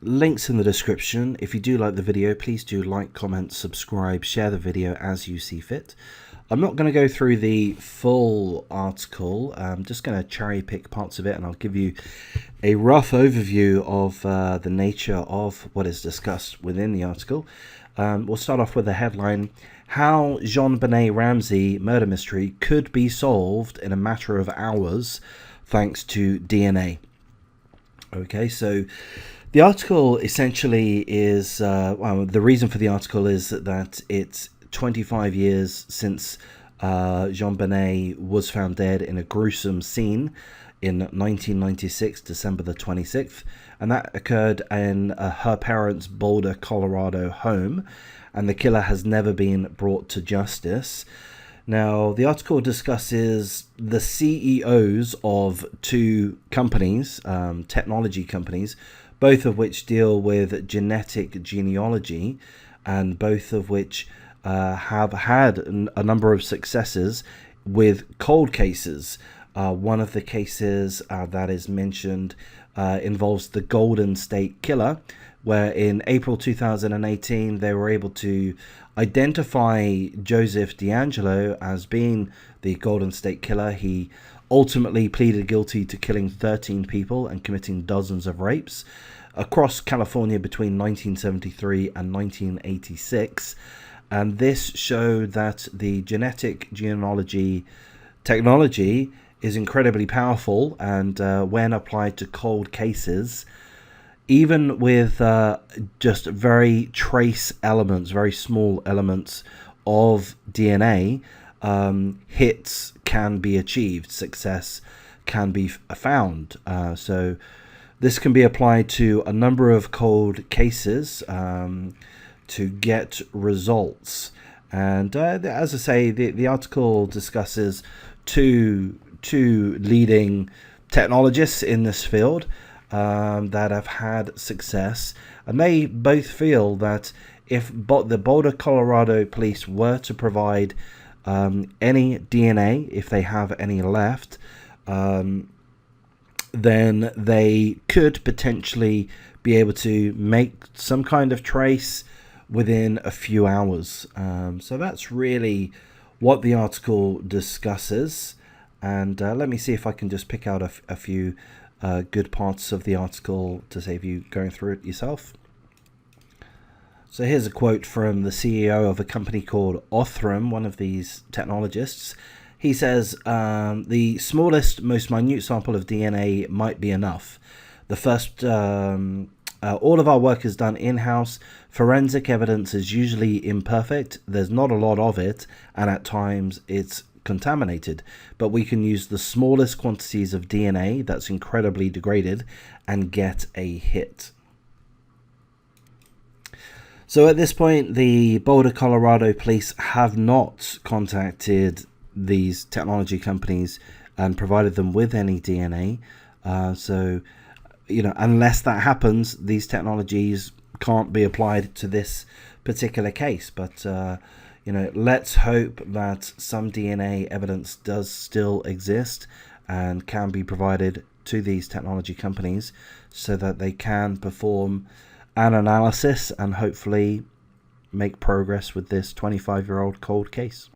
links in the description. If you do like the video, please do like, comment, subscribe, share the video as you see fit. I'm not going to go through the full article. I'm just going to cherry pick parts of it, and I'll give you a rough overview of the nature of what is discussed within the article. We'll start off with the headline: How JonBenet Ramsey murder mystery could be solved in a matter of hours thanks to DNA. Okay, so the article essentially is, well, the reason for the article is that it's 25 years since JonBenet was found dead in a gruesome scene in 1996, December the 26th, and that occurred in her parents' Boulder, Colorado home, and the killer has never been brought to justice. Now, the article discusses the CEOs of two companies, technology companies, both of which deal with genetic genealogy, and both of which have had a number of successes with cold cases. One of the cases that is mentioned involves the Golden State Killer, where in April 2018 they were able to identify Joseph DeAngelo as being the Golden State Killer. He ultimately pleaded guilty to killing 13 people and committing dozens of rapes across California between 1973 and 1986. And this showed that the genetic genealogy technology is incredibly powerful, and when applied to cold cases, even with just very trace elements, very small elements of DNA, hits can be achieved, success can be found. So this can be applied to a number of cold cases to get results. And as I say, the article discusses two leading technologists in this field that have had success, and they both feel that if the Boulder, Colorado police were to provide any DNA, if they have any left, then they could potentially be able to make some kind of trace within a few hours. So that's really what the article discusses. And let me see if I can just pick out a few good parts of the article to save you going through it yourself. So here's a quote from the CEO of a company called Othram, one of these technologists. He says, the smallest, most minute sample of DNA might be enough. The first, all of our work is done in-house. Forensic evidence is usually imperfect. There's not a lot of it, and at times it's contaminated, but we can use the smallest quantities of DNA that's incredibly degraded and get a hit. So at this point, the Boulder, Colorado police have not contacted these technology companies and provided them with any DNA. So, unless that happens, these technologies can't be applied to this particular case. But let's hope that some DNA evidence does still exist and can be provided to these technology companies so that they can perform an analysis and hopefully make progress with this 25-year-old cold case.